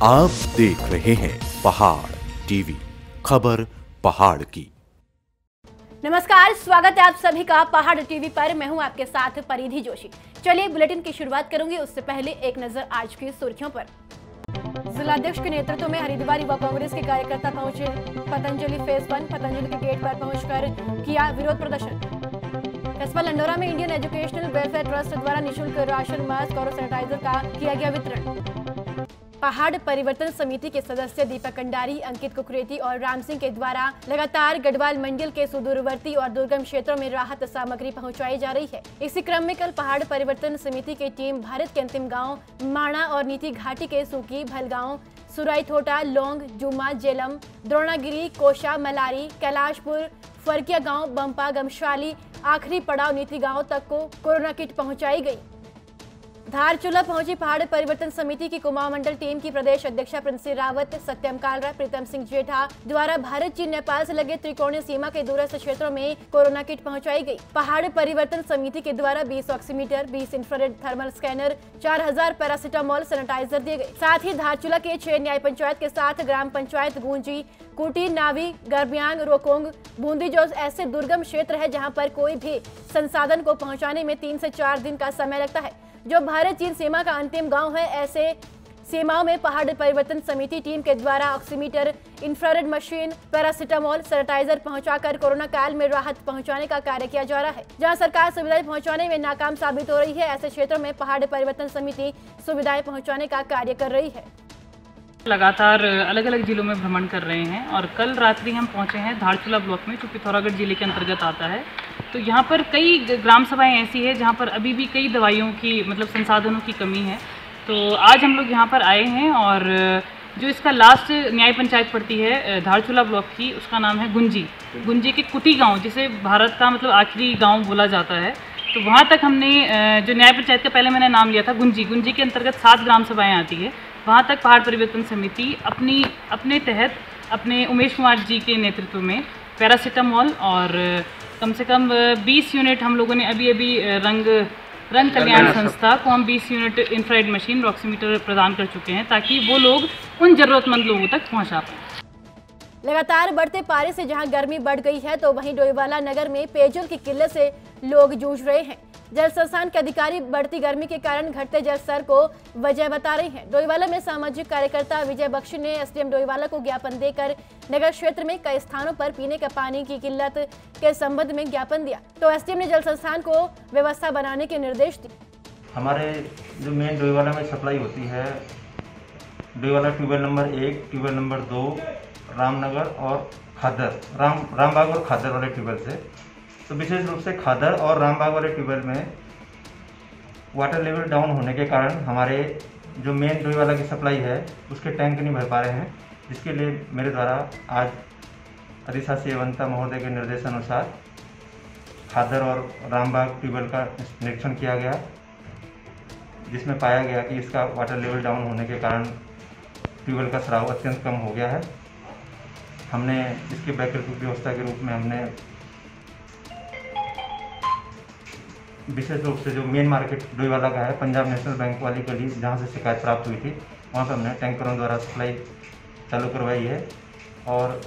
आप देख रहे हैं पहाड़ टीवी, खबर पहाड़ की। नमस्कार, स्वागत है आप सभी का पहाड़ टीवी पर। मैं हूं आपके साथ परिधि जोशी। चलिए बुलेटिन की शुरुआत करूंगी, उससे पहले एक नजर आज की सुर्खियों पर। जिलाध्यक्ष के नेतृत्व में हरिद्वार युवा कांग्रेस के कार्यकर्ता पहुंचे पतंजलि फेज 1। पतंजलि के गेट पर पहुंचकर किया विरोध प्रदर्शन। कस्बा लंडोरा में इंडियन एजुकेशनल वेलफेयर ट्रस्ट द्वारा निःशुल्क राशन, मास्क और सैनिटाइजर का किया गया वितरण। पहाड़ परिवर्तन समिति के सदस्य दीपक कंडारी, अंकित कुकरेती और राम सिंह के द्वारा लगातार गढ़वाल मंडल के सुदूरवर्ती और दुर्गम क्षेत्रों में राहत सामग्री पहुंचाई जा रही है। इसी क्रम में कल पहाड़ परिवर्तन समिति की टीम भारत के अंतिम गांव माणा और नीति घाटी के सूकी, भलगांव, सुराई थोटा, लोंग, जुमा, जेलम, द्रोणागिरी, कोशा, मलारी, कैलाशपुर, फरकिया गांव, बंपा, गमशाली, आखिरी पड़ाव नीति गांव तक को कोरोना किट पहुंचाई गई। धारचूला पहुंची पहाड़ परिवर्तन समिति की कुमाऊं मंडल टीम की प्रदेश अध्यक्षा प्रिंसी रावत, सत्यम कालरा, प्रीतम सिंह जेठा द्वारा भारत चीन नेपाल से लगे त्रिकोणीय सीमा के दूरस्थ क्षेत्रों में कोरोना किट पहुंचाई गई। पहाड़ परिवर्तन समिति के द्वारा 20 oximeter, 20 infrared thermal scanner, 4000 paracetamol sanitiser दिए गए। साथ ही धारचूला के 6 न्याय पंचायत के साथ ग्राम पंचायत गूंजी, कुटी, नावी, गरब्यांग, रोकोंग, बूंदी जो ऐसे दुर्गम क्षेत्र है जहाँ पर कोई भी संसाधन को पहुँचाने में 3 से 4 दिन का समय लगता है, जो भारत चीन सीमा का अंतिम गांव है। ऐसे सीमाओं में पहाड़ परिवर्तन समिति टीम के द्वारा oximeter, infrared machine, paracetamol, sanitiser पहुंचाकर कोरोना काल में राहत पहुंचाने का कार्य किया जा रहा है। जहां सरकार सुविधाएं पहुंचाने में नाकाम साबित हो रही है, ऐसे क्षेत्रों में पहाड़ परिवर्तन समिति सुविधाएं पहुंचाने का कार्य कर रही है। लगातार अलग अलग जिलों में भ्रमण कर रहे हैं और कल रात्रि हम पहुंचे हैं धारचूला ब्लॉक में, जो पिथौरागढ़ जिले के अंतर्गत आता है। तो यहाँ पर कई ग्राम सभाएं ऐसी है जहाँ पर अभी भी कई दवाइयों की संसाधनों की कमी है। तो आज हम लोग यहाँ पर आए हैं और जो इसका लास्ट न्याय पंचायत पड़ती है धारचूला ब्लॉक की, उसका नाम है गुंजी। गुंजी के कुटी गाँव, जिसे भारत का आखिरी गाँव बोला जाता है। तो वहाँ तक हमने जो न्याय पंचायत का पहले मैंने नाम लिया था गुंजी, गुंजी के अंतर्गत 7 ग्राम सभाएँ आती है। वहाँ तक पहाड़ परिवर्तन समिति अपने तहत अपने उमेश कुमार जी के नेतृत्व में पैरासीटामोल और कम से कम 20 यूनिट हम लोगों ने अभी रंग कल्याण संस्था को हम 20 यूनिट इंफ्रारेड मशीन, ऑक्सीमीटर प्रदान कर चुके हैं, ताकि वो लोग उन जरूरतमंद लोगों तक पहुँचा पाएँ। लगातार बढ़ते पारे से जहां गर्मी बढ़ गई है, तो वहीं डोईवाला नगर में पेयजल की किल्लत से लोग जूझ रहे हैं। जल संस्थान के अधिकारी बढ़ती गर्मी के कारण घटते जल स्तर को वजह बता रहे हैं। डोईवाला में सामाजिक कार्यकर्ता विजय बख्शी ने एसडीएम डोईवाला को ज्ञापन देकर नगर क्षेत्र में कई स्थानों पर पीने के पानी की किल्लत के संबंध में ज्ञापन दिया। तो एसडीएम ने जल संस्थान को व्यवस्था बनाने के निर्देश दिए। हमारे जो मेन डोईवाला में सप्लाई होती है, Doiwala tubewell number 1, tubewell number 2, Ramnagar और खादर, रामबाग और खादर वाले ट्यूबवेल से। तो विशेष रूप से खादर और रामबाग वाले ट्यूबवेल में वाटर लेवल डाउन होने के कारण हमारे जो मेन डोईवाला की सप्लाई है उसके टैंक नहीं भर पा रहे हैं, जिसके लिए मेरे द्वारा आज अधिशासी वंता महोदय के निर्देशानुसार खादर और रामबाग ट्यूबवेल का निरीक्षण किया गया, जिसमें पाया गया कि इसका वाटर लेवल डाउन होने के कारण ट्यूबवेल का स्राव अत्यंत कम हो गया है। हमने इसके वैकल्पिक व्यवस्था के रूप में हमने विशेष रूप से जो मेन मार्केट डोईवाला का है, पंजाब नेशनल बैंक वाली गली, जहाँ से शिकायत प्राप्त हुई थी, वहाँ पर हमने टैंकरों द्वारा सप्लाई चालू करवाई है। और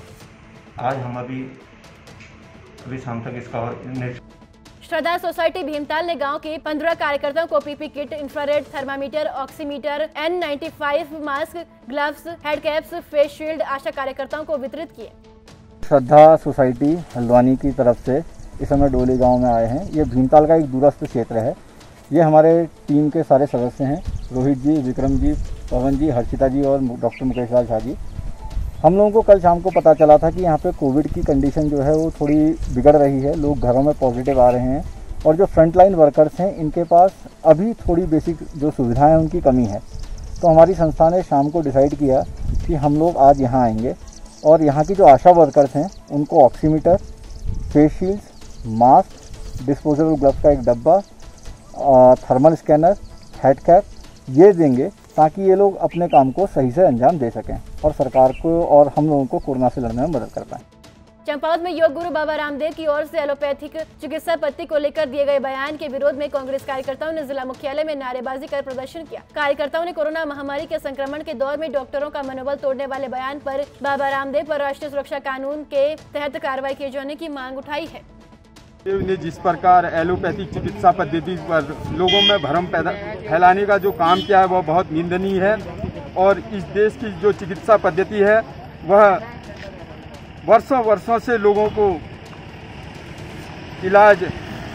आज हम अभी शाम तक इसका और श्रद्धा सोसाइटी भीमताल ने गांव के 15 कार्यकर्ताओं को PP kit, infrared thermometer, oximeter, N95 mask, gloves, head caps, face shield ASHA कार्यकर्ताओं को वितरित किए। श्रद्धा सोसाइटी हल्द्वानी की तरफ से इस समय डोली गांव में आए हैं। ये भीमताल का एक दूरस्थ क्षेत्र है। ये हमारे टीम के सारे सदस्य हैं, रोहित जी, विक्रम जी, पवन जी, हर्षिता जी और डॉक्टर मुकेश लाल शाह जी। हम लोगों को कल शाम को पता चला था कि यहाँ पे कोविड की कंडीशन जो है वो थोड़ी बिगड़ रही है, लोग घरों में पॉजिटिव आ रहे हैं और जो फ्रंटलाइन वर्कर्स हैं इनके पास अभी थोड़ी बेसिक जो सुविधाएं हैं उनकी कमी है। तो हमारी संस्था ने शाम को डिसाइड किया कि हम लोग आज यहाँ आएंगे और यहाँ की जो आशा वर्कर्स हैं उनको oximeter, face shields, mask, disposable gloves का एक डब्बा, थर्मल स्कैनर, हेड कैप ये देंगे, ताकि ये लोग अपने काम को सही से अंजाम दे सकें और सरकार को और हम लोगों को कोरोना से लड़ने में मदद कर पाएँ। चंपावत में योग गुरु बाबा रामदेव की ओर से एलोपैथिक चिकित्सा पद्धति को लेकर दिए गए बयान के विरोध में कांग्रेस कार्यकर्ताओं ने जिला मुख्यालय में नारेबाजी कर प्रदर्शन किया। कार्यकर्ताओं ने कोरोना महामारी के संक्रमण के दौर में डॉक्टरों का मनोबल तोड़ने वाले बयान पर बाबा रामदेव पर राष्ट्रीय सुरक्षा कानून के तहत कार्रवाई किए जाने की मांग उठाई है। ने जिस प्रकार एलोपैथिक चिकित्सा पद्धति पर लोगों में भ्रम फैलाने का जो काम किया है वह बहुत निंदनीय है और इस देश की जो चिकित्सा पद्धति है वह वर्षों से लोगों को इलाज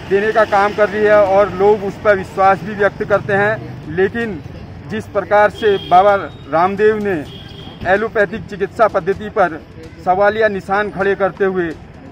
देने का काम कर रही है और लोग उस पर विश्वास भी व्यक्त करते हैं। लेकिन जिस प्रकार से बाबा रामदेव ने एलोपैथिक चिकित्सा पद्धति पर सवालिया निशान खड़े करते हुए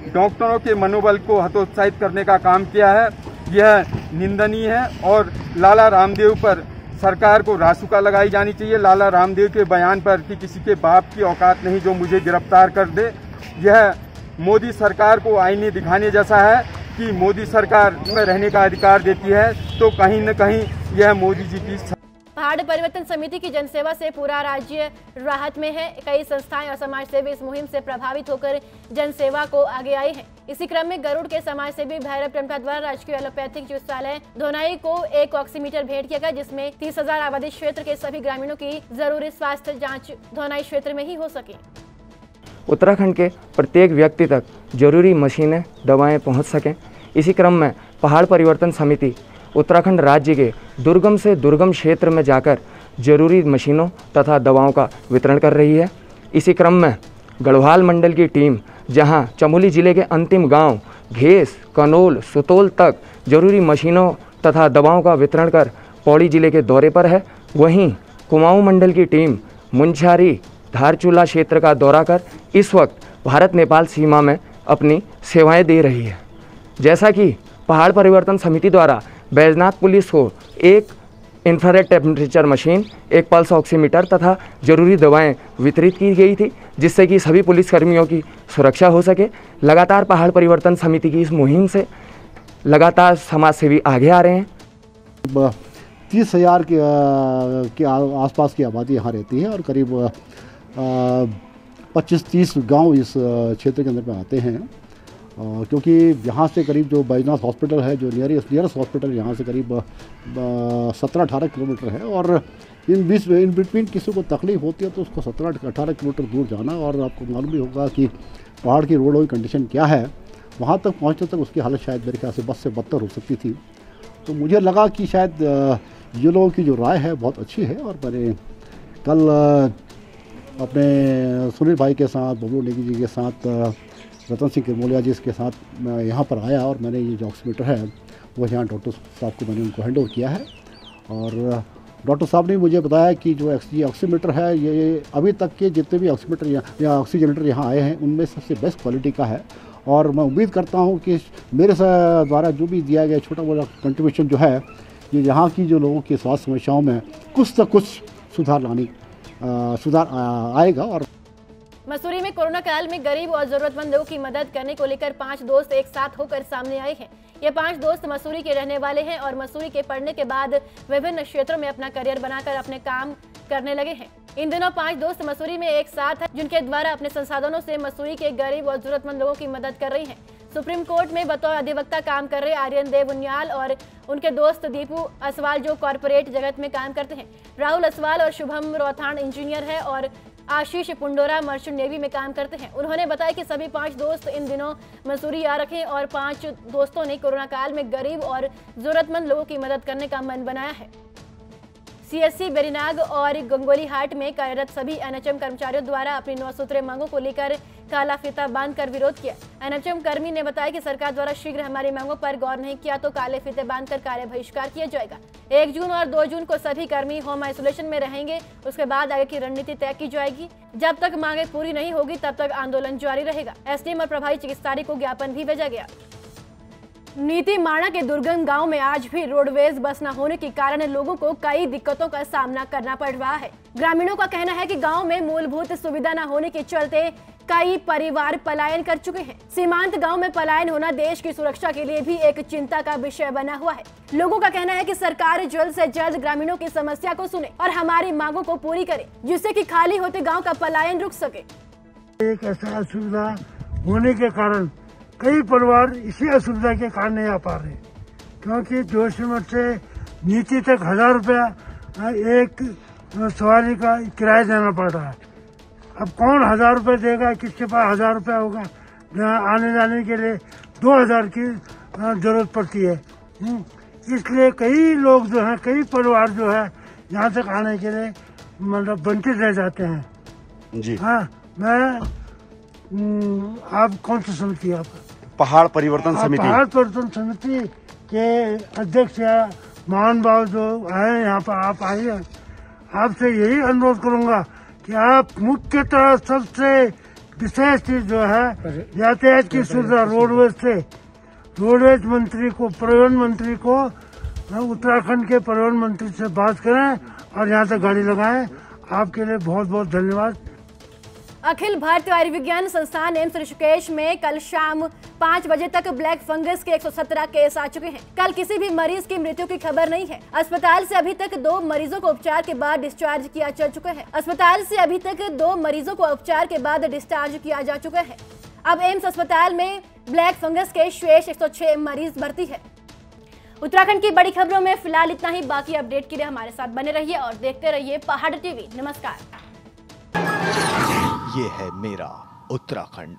डॉक्टरों के मनोबल को हतोत्साहित करने का काम किया है, यह निंदनीय है और लाला रामदेव पर सरकार को रासुका लगाई जानी चाहिए। लाला रामदेव के बयान पर कि किसी के बाप की औकात नहीं जो मुझे गिरफ्तार कर दे, यह मोदी सरकार को आईने दिखाने जैसा है कि मोदी सरकार में रहने का अधिकार देती है तो कहीं न कहीं यह मोदी जी की। पहाड़ परिवर्तन समिति की जनसेवा से पूरा राज्य राहत में है। कई संस्थाएं और समाज सेवी इस मुहिम से प्रभावित होकर जनसेवा को आगे आई हैं। इसी क्रम में गरुड़ के समाज सेवी भैरव टमटा द्वारा राजकीय एलोपैथिक चिकित्सालय धोनाई को एक ऑक्सीमीटर भेंट किया गया, जिसमें 30,000 आबादी क्षेत्र के सभी ग्रामीणों की जरूरी स्वास्थ्य जाँच धोनाई क्षेत्र में ही हो सके। उत्तराखंड के प्रत्येक व्यक्ति तक जरूरी मशीनें, दवाएं पहुंच सकें। इसी क्रम में पहाड़ परिवर्तन समिति उत्तराखंड राज्य के दुर्गम से दुर्गम क्षेत्र में जाकर जरूरी मशीनों तथा दवाओं का वितरण कर रही है। इसी क्रम में गढ़वाल मंडल की टीम जहां चमोली जिले के अंतिम गांव घेस, कनोल, सुतोल तक जरूरी मशीनों तथा दवाओं का वितरण कर पौड़ी जिले के दौरे पर है, वहीं कुमाऊं मंडल की टीम मुंछारी, धारचूला क्षेत्र का दौरा कर इस वक्त भारत नेपाल सीमा में अपनी सेवाएं दे रही है। जैसा कि पहाड़ परिवर्तन समिति द्वारा बैजनाथ पुलिस को एक इंफ्रारेड टेम्परेचर मशीन, एक पल्स ऑक्सीमीटर तथा जरूरी दवाएं वितरित की गई थी, जिससे कि सभी पुलिसकर्मियों की सुरक्षा हो सके। लगातार पहाड़ परिवर्तन समिति की इस मुहिम से लगातार समाजसेवी आगे आ रहे हैं। 30,000 के आसपास की आबादी यहाँ रहती है और करीब 25-30 गांव इस क्षेत्र के अंदर में आते हैं, क्योंकि यहाँ से करीब जो बैजनाथ हॉस्पिटल है, जो नियरेस्ट हॉस्पिटल यहाँ से करीब 17-18 किलोमीटर है और इन बिटवीन किसी को तकलीफ होती है तो उसको 17-18 किलोमीटर दूर जाना, और आपको मालूम भी होगा कि पहाड़ की रोडों की कंडीशन क्या है, वहाँ तक पहुँचने तक उसकी हालत शायद मेरे ख्याल से बस से बदतर हो सकती थी। तो मुझे लगा कि शायद ये लोगों की जो राय है बहुत अच्छी है और मैंने कल अपने सुनील भाई के साथ, बबलू नेगी जी के साथ, रतन सिंह किरमोलिया जी के साथ मैं यहाँ पर आया और मैंने ये जो ऑक्सीमीटर है वो यहाँ डॉक्टर साहब को मैंने उनको हैंड ओवर किया है और डॉक्टर साहब ने मुझे बताया कि जो ऑक्सीमीटर है ये अभी तक के जितने भी ऑक्सीमीटर या ऑक्सीजनेटर यहाँ आए हैं उनमें सबसे बेस्ट क्वालिटी का है और मैं उम्मीद करता हूँ कि मेरे द्वारा जो भी दिया गया छोटा मोटा कंट्रीब्यूशन जो है ये यहाँ की जो लोगों की स्वास्थ्य समस्याओं में कुछ न कुछ सुधार आएगा। और मसूरी में कोरोना काल में गरीब और जरूरतमंद लोगों की मदद करने को लेकर 5 दोस्त एक साथ होकर सामने आए हैं। ये 5 दोस्त मसूरी के रहने वाले हैं और मसूरी के पढ़ने के बाद विभिन्न क्षेत्रों में अपना करियर बनाकर अपने काम करने लगे हैं। इन दिनों 5 दोस्त मसूरी में एक साथ हैं, जिनके द्वारा अपने संसाधनों से मसूरी के गरीब और जरूरतमंद लोगों की मदद कर रही हैं। सुप्रीम कोर्ट में बतौर अधिवक्ता काम कर रहे आर्यन देव उनियाल और उनके दोस्त दीपू असवाल जो कॉर्पोरेट जगत में काम करते हैं, राहुल असवाल और शुभम रोथान इंजीनियर है और आशीष पुंडोरा मर्चेंट नेवी में काम करते हैं। उन्होंने बताया कि सभी 5 दोस्त इन दिनों मसूरी आ रखे और 5 दोस्तों ने कोरोना काल में गरीब और जरूरतमंद लोगों की मदद करने का मन बनाया है। सीएससी बेरीनाग और गंगोली हाट में कार्यरत सभी एनएचएम कर्मचारियों द्वारा अपनी 9 सूत्रीय मांगों को लेकर काला फीता बांधकर विरोध किया। एनएचएम कर्मी ने बताया कि सरकार द्वारा शीघ्र हमारी मांगों पर गौर नहीं किया तो काले फीते बांधकर कार्य बहिष्कार किया जाएगा। 1 जून और 2 जून को सभी कर्मी होम आइसोलेशन में रहेंगे। उसके बाद आगे की रणनीति तय की जाएगी। जब तक मांगे पूरी नहीं होगी तब तक आंदोलन जारी रहेगा। एसडीएम और प्रभारी चिकित्साधिकारी को ज्ञापन भी भेजा गया। नीति माणा के दुर्गम गांव में आज भी रोडवेज बस न होने के कारण लोगों को कई दिक्कतों का सामना करना पड़ रहा है। ग्रामीणों का कहना है कि गांव में मूलभूत सुविधा न होने के चलते कई परिवार पलायन कर चुके हैं। सीमांत गांव में पलायन होना देश की सुरक्षा के लिए भी एक चिंता का विषय बना हुआ है। लोगों का कहना है कि सरकार जल्द से जल्द ग्रामीणों की समस्या को सुने और हमारी मांगों को पूरी करे, जिससे कि खाली होते गाँव का पलायन रुक सके। एक ऐसा सुविधा होने के कारण कई परिवार इसी असुविधा के कारण नहीं आ पा रहे, क्योंकि जोशीमठ से नीति तक 1000 रुपया एक सवारी का किराया देना पड़ रहा है। अब कौन 1000 रुपये देगा, किसके पास 1000 रुपया होगा? आने जाने के लिए 2000 की जरूरत पड़ती है। इसलिए कई लोग जो हैं, कई परिवार जो है यहाँ तक आने के लिए मतलब वंचित रह जाते हैं जी। हाँ, मैं आप कौन सी समिति आप? पहाड़ परिवर्तन समिति। पहाड़ परिवर्तन समिति के अध्यक्ष या महान भाव जो आए यहाँ पर, आप आइए। आपसे यही अनुरोध करूंगा कि आप मुख्यतः सबसे विशेष चीज जो है यातायात की सुविधा रोडवेज से, रोडवेज मंत्री को, परिवहन मंत्री को, उत्तराखंड के परिवहन मंत्री से बात करें और यहाँ तक गाड़ी लगाएं। आपके लिए बहुत बहुत धन्यवाद। अखिल भारतीय आयुर्विज्ञान संस्थान एम्स ऋषिकेश में कल शाम 5 बजे तक ब्लैक फंगस के 117 केस आ चुके हैं। कल किसी भी मरीज की मृत्यु की खबर नहीं है। अस्पताल से अभी तक 2 मरीजों को उपचार के बाद डिस्चार्ज किया जा चुका है। अस्पताल से अभी तक 2 मरीजों को उपचार के बाद डिस्चार्ज किया जा चुका है। अब एम्स अस्पताल में ब्लैक फंगस के शेष 106 मरीज भर्ती है। उत्तराखंड की बड़ी खबरों में फिलहाल इतना ही। बाकी अपडेट के लिए हमारे साथ बने रहिए और देखते रहिए पहाड़ टीवी। नमस्कार। ये है मेरा उत्तराखंड।